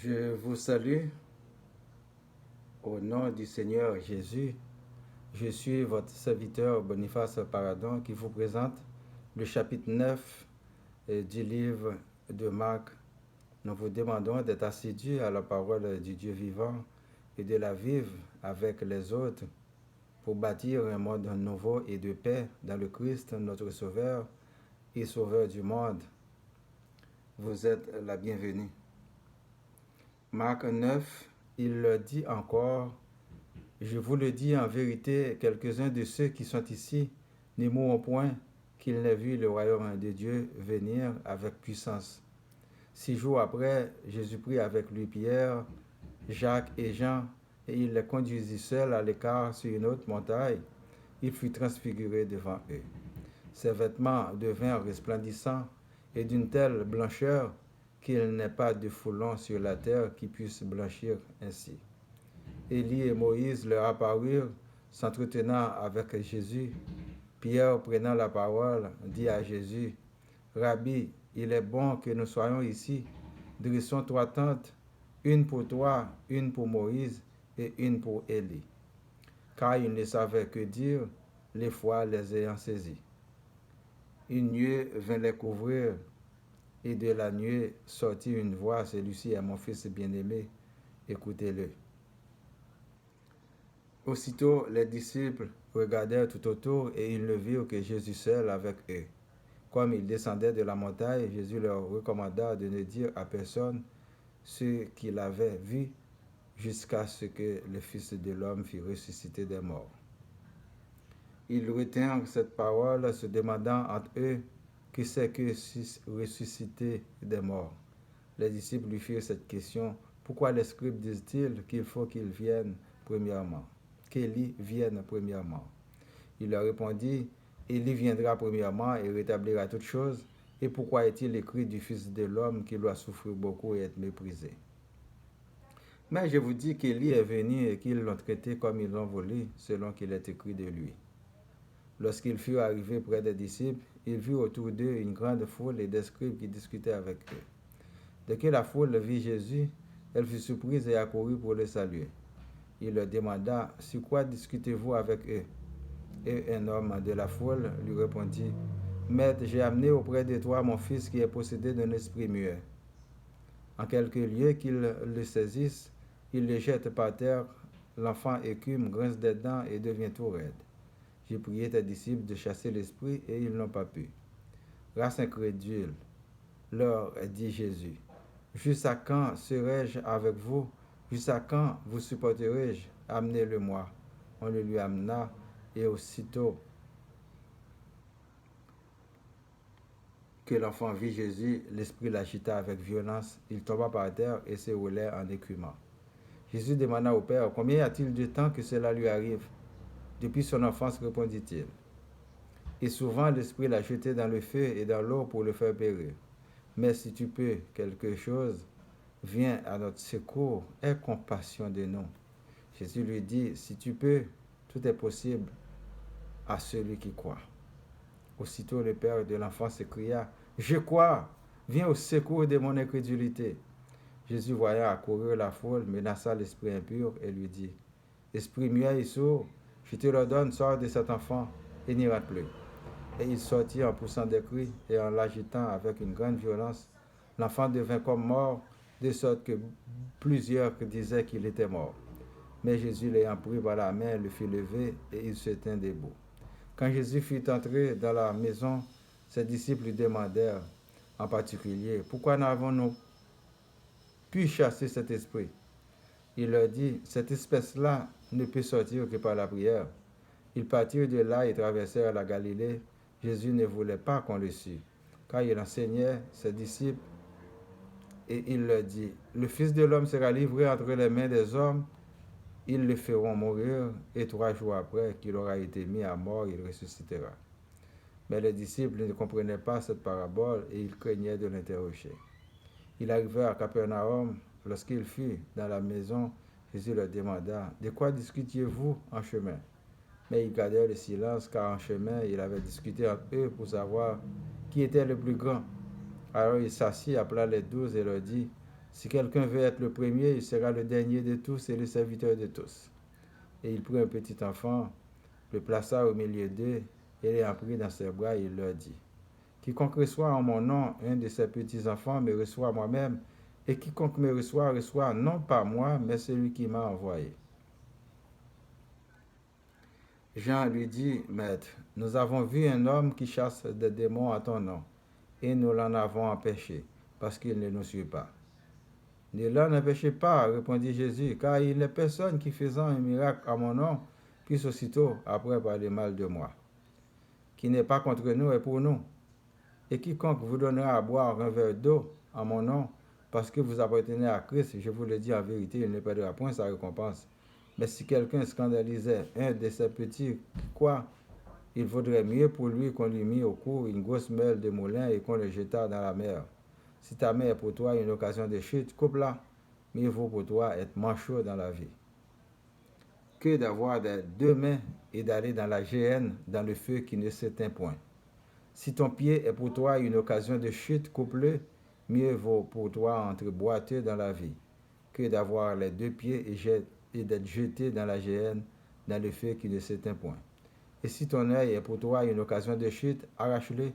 Je vous salue au nom du Seigneur Jésus. Je suis votre serviteur Boniface Paradon qui vous présente le chapitre 9 du livre de Marc. Nous vous demandons d'être assidus à la parole du Dieu vivant et de la vivre avec les autres pour bâtir un monde nouveau et de paix dans le Christ, notre Sauveur et Sauveur du monde. Vous êtes la bienvenue. Marc 9, il le dit encore, je vous le dis en vérité, quelques-uns de ceux qui sont ici ne mourront point qu'ils n'aient vu le royaume de Dieu venir avec puissance. 6 jours après, Jésus prit avec lui Pierre, Jacques et Jean, et il les conduisit seuls à l'écart sur une haute montagne. Il fut transfiguré devant eux. Ses vêtements devinrent resplendissants et d'une telle blancheur qu'il n'est pas de foulon sur la terre qui puisse blanchir ainsi. Élie et Moïse leur apparurent, s'entretenant avec Jésus. Pierre, prenant la parole, dit à Jésus, « Rabbi, il est bon que nous soyons ici. Dressons 3 tentes, une pour toi, une pour Moïse et une pour Élie. » Car ils ne savaient que dire, l'effroi les ayant saisis. Une nuée vint les couvrir, et de la nuée sortit une voix, celui-ci est mon fils bien-aimé, écoutez-le. Aussitôt les disciples regardèrent tout autour et ils ne virent que Jésus seul avec eux. Comme ils descendaient de la montagne, Jésus leur recommanda de ne dire à personne ce qu'il avait vu jusqu'à ce que le Fils de l'homme fût ressuscité des morts. Ils retinrent cette parole, se demandant entre eux que c'est que ressusciter des morts. Les disciples lui firent cette question, pourquoi les scribes disent-ils qu'il faut qu'il vienne premièrement, qu'Élie vienne premièrement? Il leur répondit, Élie viendra premièrement et rétablira toutes choses, et pourquoi est-il écrit du Fils de l'homme qu'il doit souffrir beaucoup et être méprisé? Mais je vous dis qu'Élie est venu et qu'ils l'ont traité comme ils l'ont voulu, selon qu'il est écrit de lui. Lorsqu'ils furent arrivés près des disciples, ils virent autour d'eux une grande foule et des scribes qui discutaient avec eux. Dès que la foule vit Jésus, elle fut surprise et accourut pour le saluer. Il leur demanda, sur quoi discutez-vous avec eux? Et un homme de la foule lui répondit, Maître, j'ai amené auprès de toi mon fils qui est possédé d'un esprit muet. En quelques lieux qu'il le saisisse, il le jette par terre, l'enfant écume, grince des dents et devient tout raide. J'ai prié tes disciples de chasser l'esprit et ils n'ont pas pu. Race incrédule, leur dit Jésus, jusqu'à quand serai-je avec vous? Jusqu'à quand vous supporterai-je? Amenez-le-moi. On le lui amena et aussitôt que l'enfant vit Jésus, l'esprit l'agita avec violence. Il tomba par terre et se roulait en écumant. Jésus demanda au Père, combien y a-t-il de temps que cela lui arrive? Depuis son enfance, répondit-il. Et souvent l'esprit l'a jeté dans le feu et dans l'eau pour le faire périr. Mais si tu peux quelque chose, viens à notre secours, aie compassion de nous. Jésus lui dit, si tu peux, tout est possible à celui qui croit. Aussitôt le père de l'enfant s'écria, je crois, viens au secours de mon incrédulité. Jésus, voyant accourir la foule, menaça l'esprit impur et lui dit, esprit muet et sourd, je te l'ordonne, sors de cet enfant et n'y rentre plus. Et il sortit en poussant des cris et en l'agitant avec une grande violence. L'enfant devint comme mort, de sorte que plusieurs disaient qu'il était mort. Mais Jésus, l'ayant pris par la main, le fit lever et il se tint debout. Quand Jésus fut entré dans la maison, ses disciples lui demandèrent en particulier, pourquoi n'avons-nous pu chasser cet esprit? Il leur dit, cette espèce-là ne peut sortir que par la prière. Ils partirent de là et traversèrent la Galilée. Jésus ne voulait pas qu'on le sût, car il enseignait ses disciples et il leur dit, le Fils de l'homme sera livré entre les mains des hommes, ils le feront mourir et 3 jours après qu'il aura été mis à mort, il ressuscitera. Mais les disciples ne comprenaient pas cette parabole et ils craignaient de l'interroger. Il arriva à Capernaum. Lorsqu'il fut dans la maison, Jésus leur demanda, de quoi discutiez-vous en chemin? Mais ils gardèrent le silence, car en chemin, il avait discuté entre eux pour savoir qui était le plus grand. Alors il s'assit, appela les 12 et leur dit, Si quelqu'un veut être le premier, il sera le dernier de tous et le serviteur de tous. Et il prit un petit enfant, le plaça au milieu d'eux, et l'ayant pris dans ses bras, il leur dit, quiconque reçoit en mon nom un de ces petits enfants me reçoit moi-même, et quiconque me reçoit, reçoit non pas moi, mais celui qui m'a envoyé. Jean lui dit, Maître, nous avons vu un homme qui chasse des démons à ton nom, et nous l'en avons empêché, parce qu'il ne nous suit pas. Ne l'en empêchez pas, répondit Jésus, car il n'est personne qui faisant un miracle à mon nom puisse aussitôt après parler mal de moi. Qui n'est pas contre nous est pour nous. Et quiconque vous donnera à boire un verre d'eau en mon nom, parce que vous appartenez à Christ, je vous le dis en vérité, il ne perdra point sa récompense. Mais si quelqu'un scandalisait un de ces petits, quoi, il vaudrait mieux pour lui qu'on lui mît au cou une grosse meule de moulin et qu'on le jetât dans la mer. Si ta main est pour toi une occasion de chute, coupe-la. Mieux vaut pour toi être manchot dans la vie que d'avoir des deux mains et d'aller dans la géhenne, dans le feu qui ne s'éteint point. Si ton pied est pour toi une occasion de chute, coupe-le. Mieux vaut pour toi entrer boiteux dans la vie que d'avoir les deux pieds et d'être jeté dans la géhenne, dans le feu qui ne s'éteint point. Et si ton œil est pour toi une occasion de chute, arrache-le.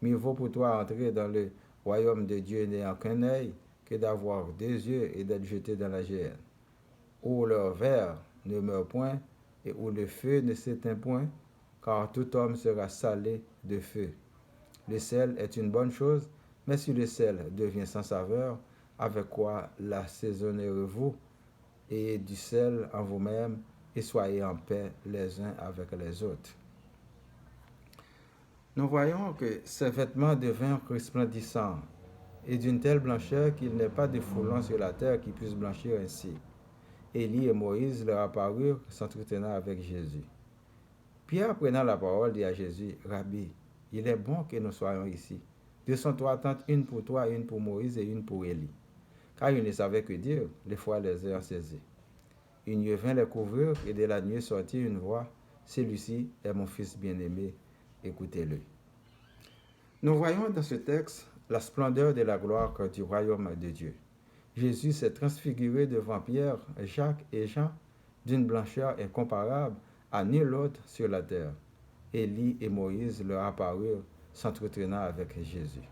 Mieux vaut pour toi entrer dans le royaume de Dieu n'ayant qu'un œil que d'avoir deux yeux et d'être jeté dans la géhenne, où leur verre ne meurt point et où le feu ne s'éteint point, car tout homme sera salé de feu. Le sel est une bonne chose, mais si le sel devient sans saveur, avec quoi l'assaisonnerez-vous? Et du sel en vous-même, et soyez en paix les uns avec les autres. Nous voyons que ces vêtements devinrent resplendissants et d'une telle blancheur qu'il n'est pas de foulon sur la terre qui puisse blanchir ainsi. Élie et Moïse leur apparurent s'entretenant avec Jésus. Pierre, prenant la parole, dit à Jésus, Rabbi, il est bon que nous soyons ici. 203 tentes, une pour toi, une pour Moïse et une pour Élie. Car ils ne savaient que dire, les fois les ayant saisis. Une nuée vint les couvrir et de la nuée sortit une voix, celui-ci est mon fils bien-aimé, écoutez-le. Nous voyons dans ce texte la splendeur de la gloire du royaume de Dieu. Jésus s'est transfiguré devant Pierre, Jacques et Jean d'une blancheur incomparable à nul autre sur la terre. Élie et Moïse leur apparurent s'entretenant avec Jésus.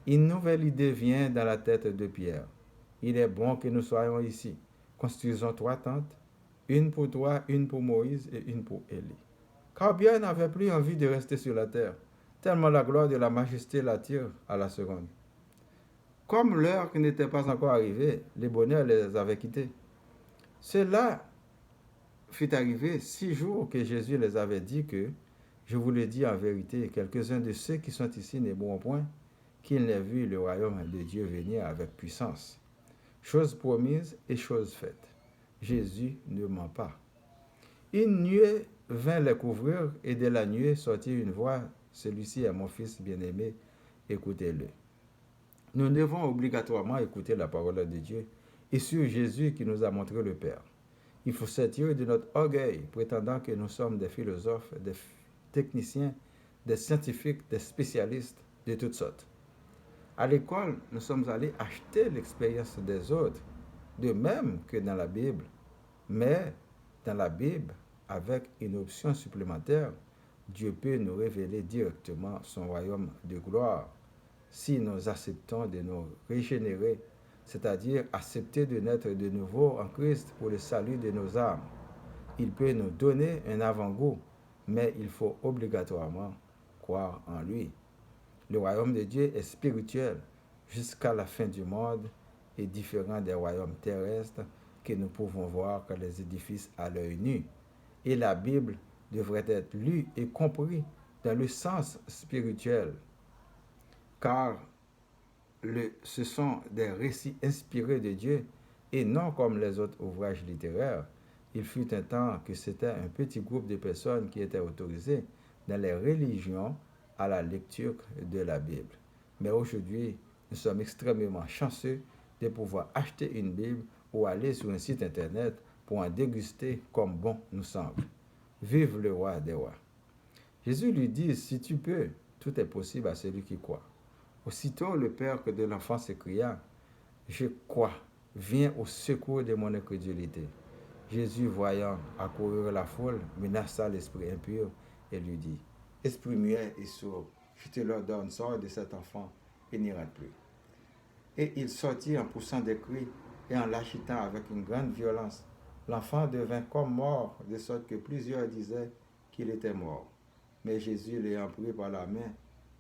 Une nouvelle idée vient dans la tête de Pierre. Il est bon que nous soyons ici. Construisons 3 tentes, une pour toi, une pour Moïse et une pour Élie. Car Pierre n'avait plus envie de rester sur la terre, tellement la gloire de la majesté l'attire à la seconde. Comme l'heure n'était pas encore arrivée, les bonheurs les avaient quittés. Cela fut arrivé 6 jours que Jésus les avait dit que, je vous le dis en vérité, quelques-uns de ceux qui sont ici ne mourront point, qu'ils n'aient vu le royaume de Dieu venir avec puissance. Chose promise et chose faite. Jésus ne ment pas. Une nuée vint les couvrir et de la nuée sortit une voix, celui-ci est mon fils bien-aimé, écoutez-le. Nous devons obligatoirement écouter la parole de Dieu et sur Jésus qui nous a montré le Père. Il faut s'attirer de notre orgueil, prétendant que nous sommes des philosophes, des techniciens, des scientifiques, des spécialistes de toutes sortes. À l'école, nous sommes allés acheter l'expérience des autres, de même que dans la Bible. Mais dans la Bible, avec une option supplémentaire, Dieu peut nous révéler directement son royaume de gloire si nous acceptons de nous régénérer, c'est-à-dire accepter de naître de nouveau en Christ pour le salut de nos âmes. Il peut nous donner un avant-goût, mais il faut obligatoirement croire en lui. Le royaume de Dieu est spirituel jusqu'à la fin du monde et différent des royaumes terrestres que nous pouvons voir que les édifices à l'œil nu. Et la Bible devrait être lue et comprise dans le sens spirituel, car ce sont des récits inspirés de Dieu et non comme les autres ouvrages littéraires. Il fut un temps que c'était un petit groupe de personnes qui étaient autorisées dans les religions à la lecture de la Bible. Mais aujourd'hui, nous sommes extrêmement chanceux de pouvoir acheter une Bible ou aller sur un site internet pour en déguster comme bon nous semble. Vive le roi des rois. Jésus lui dit, si tu peux, tout est possible à celui qui croit. Aussitôt, le père de l'enfant s'écria, Je crois, viens au secours de mon incrédulité. Jésus, voyant accourir la foule, menaça l'esprit impur et lui dit, Esprit muet et sourd, je te l'ordonne, sors de cet enfant et n'y rentre plus. Et il sortit en poussant des cris et en l'agitant avec une grande violence. L'enfant devint comme mort, de sorte que plusieurs disaient qu'il était mort. Mais Jésus, l'ayant pris par la main,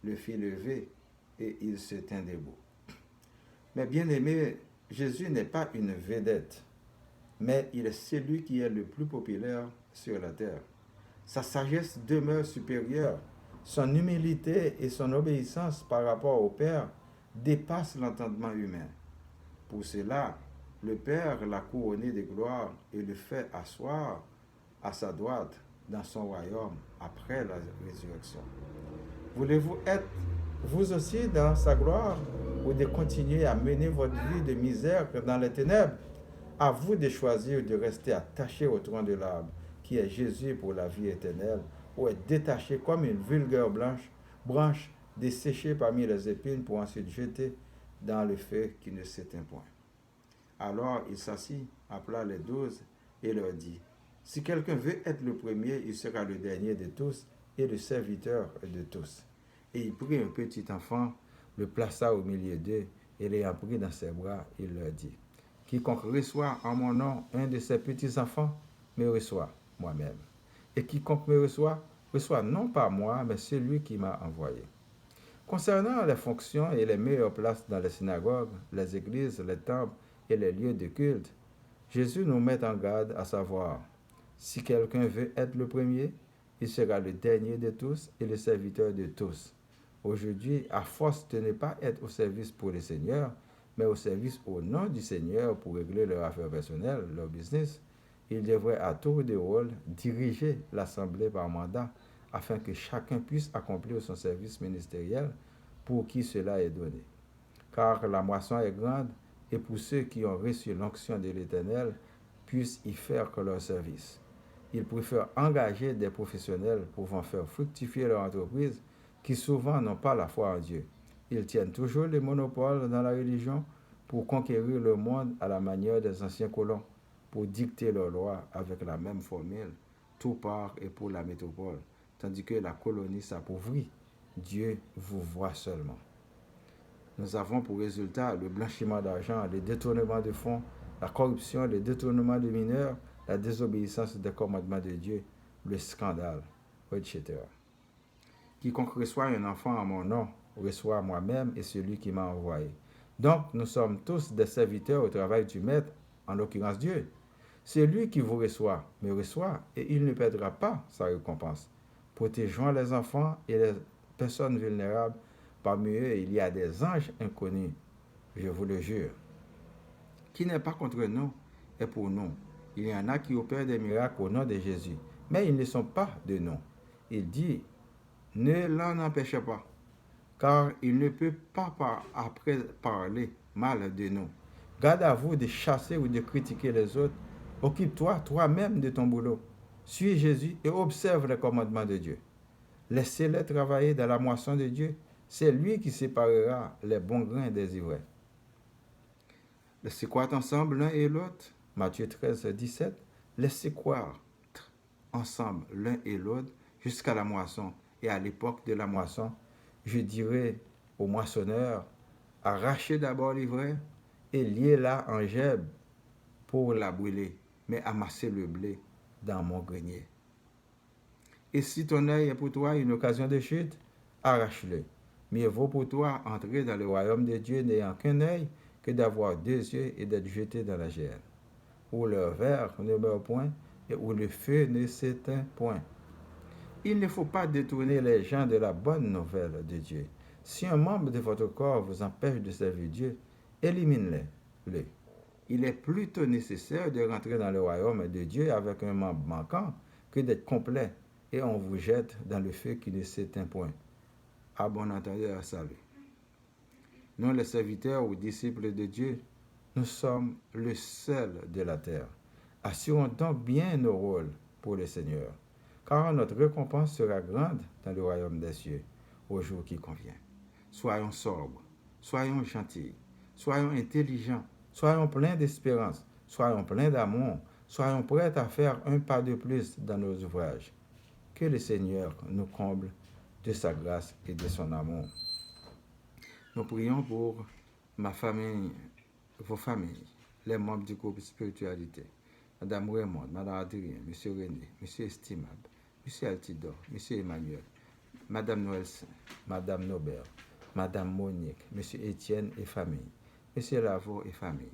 le fit lever et il se tint debout. Mais bien aimé, Jésus n'est pas une vedette, mais il est celui qui est le plus populaire sur la terre. Sa sagesse demeure supérieure. Son humilité et son obéissance par rapport au Père dépassent l'entendement humain. Pour cela, le Père l'a couronné de gloire et le fait asseoir à sa droite dans son royaume après la résurrection. Voulez-vous être vous aussi dans sa gloire ou de continuer à mener votre vie de misère dans les ténèbres? À vous de choisir de rester attaché au tronc de l'arbre, qui est Jésus pour la vie éternelle, ou être détaché comme une vulgaire branche desséchée parmi les épines pour ensuite jeter dans le feu qui ne s'éteint point. Alors il s'assit, appela les 12 et leur dit, si quelqu'un veut être le premier, il sera le dernier de tous et le serviteur de tous. Et il prit un petit enfant, le plaça au milieu d'eux, et l'ayant pris dans ses bras, il leur dit, quiconque reçoit en mon nom un de ces petits enfants, me reçoit moi-même. Et quiconque me reçoit non pas moi, mais celui qui m'a envoyé. Concernant les fonctions et les meilleures places dans les synagogues, les églises, les temples et les lieux de culte, Jésus nous met en garde à savoir, si quelqu'un veut être le premier, il sera le dernier de tous et le serviteur de tous. Aujourd'hui, à force de ne pas être au service pour le Seigneur, mais au service au nom du Seigneur pour régler leurs affaires personnelles, leur business, il devrait à tour de rôle diriger l'Assemblée par mandat afin que chacun puisse accomplir son service ministériel pour qui cela est donné. Car la moisson est grande et pour ceux qui ont reçu l'onction de l'Éternel puissent y faire que leur service. Ils préfèrent engager des professionnels pouvant faire fructifier leur entreprise qui souvent n'ont pas la foi en Dieu. Ils tiennent toujours le monopole dans la religion pour conquérir le monde à la manière des anciens colons, pour dicter leurs lois avec la même formule, tout part et pour la métropole, tandis que la colonie s'appauvrit. Dieu vous voit seulement. Nous avons pour résultat le blanchiment d'argent, le détournement de fonds, la corruption, le détournement de mineurs, la désobéissance des commandements de Dieu, le scandale, etc. Quiconque reçoit un enfant en mon nom, reçoit moi-même et celui qui m'a envoyé. Donc, nous sommes tous des serviteurs au travail du Maître, en l'occurrence Dieu. Celui qui vous reçoit me reçoit et il ne perdra pas sa récompense. Protégeons les enfants et les personnes vulnérables. Parmi eux, il y a des anges inconnus, je vous le jure. Qui n'est pas contre nous est pour nous. Il y en a qui opèrent des miracles au nom de Jésus, mais ils ne sont pas de nous. Il dit, ne l'en empêchez pas, car il ne peut pas après parler mal de nous. Garde à vous de chasser ou de critiquer les autres. Occupe-toi toi-même de ton boulot. Suis Jésus et observe les commandements de Dieu. Laissez-les travailler dans la moisson de Dieu. C'est lui qui séparera les bons grains des ivraie. Laissez croître ensemble l'un et l'autre. Matthieu 13, 17. Laissez croître ensemble l'un et l'autre jusqu'à la moisson. Et à l'époque de la moisson, je dirais aux moissonneurs, arrachez d'abord l'ivraie et liez-la en gèbe pour la brûler, mais amassez le blé dans mon grenier. Et si ton œil est pour toi une occasion de chute, arrache-le. Mieux vaut pour toi entrer dans le royaume de Dieu n'ayant qu'un œil que d'avoir 2 yeux et d'être jeté dans la géhenne, où le ver ne meurt point et où le feu ne s'éteint point. Il ne faut pas détourner les gens de la bonne nouvelle de Dieu. Si un membre de votre corps vous empêche de servir Dieu, élimine-le. Il est plutôt nécessaire de rentrer dans le royaume de Dieu avec un membre manquant que d'être complet et on vous jette dans le feu qui ne s'éteint point. À bon entendeur, salut. Nous, les serviteurs ou disciples de Dieu, nous sommes le sel de la terre. Assurons donc bien nos rôles pour le Seigneur, car notre récompense sera grande dans le royaume des cieux, au jour qui convient. Soyons sobres, soyons gentils, soyons intelligents, soyons pleins d'espérance, soyons pleins d'amour, soyons prêts à faire un pas de plus dans nos ouvrages. Que le Seigneur nous comble de sa grâce et de son amour. Nous prions pour ma famille, vos familles, les membres du groupe Spiritualité. Madame Raymond, Madame Adrien, Monsieur René, Monsieur Estimable, Monsieur Altidor, Monsieur Emmanuel, Madame Noël-Saint, Madame Nobert, Madame Monique, Monsieur Étienne et famille, Monsieur Lavaux et famille,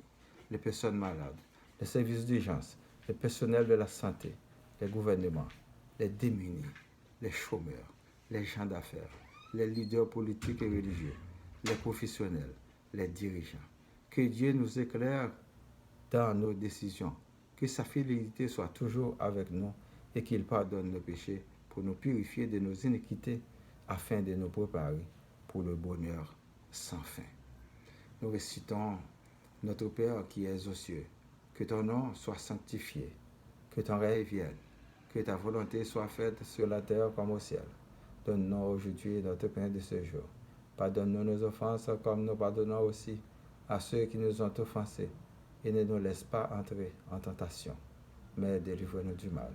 les personnes malades, les services d'urgence, le personnel de la santé, les gouvernements, les démunis, les chômeurs, les gens d'affaires, les leaders politiques et religieux, les professionnels, les dirigeants. Que Dieu nous éclaire dans nos décisions, que sa fidélité soit toujours avec nous et qu'il pardonne nos péchés pour nous purifier de nos iniquités afin de nous préparer pour le bonheur sans fin. Nous récitons notre Père qui es aux cieux, que ton nom soit sanctifié, que ton règne vienne, que ta volonté soit faite sur la terre comme au ciel. Donne-nous aujourd'hui notre pain de ce jour. Pardonne-nous nos offenses comme nous pardonnons aussi à ceux qui nous ont offensés. Et ne nous laisse pas entrer en tentation, mais délivre-nous du mal.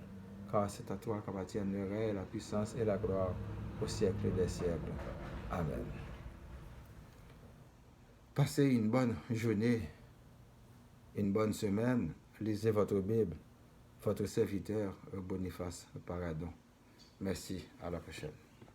Car c'est à toi qu'appartiennent le règne, la puissance et la gloire au siècle des siècles. Amen. Passez une bonne journée, une bonne semaine. Lisez votre Bible. Votre serviteur Boniface Paradon. Merci, à la prochaine.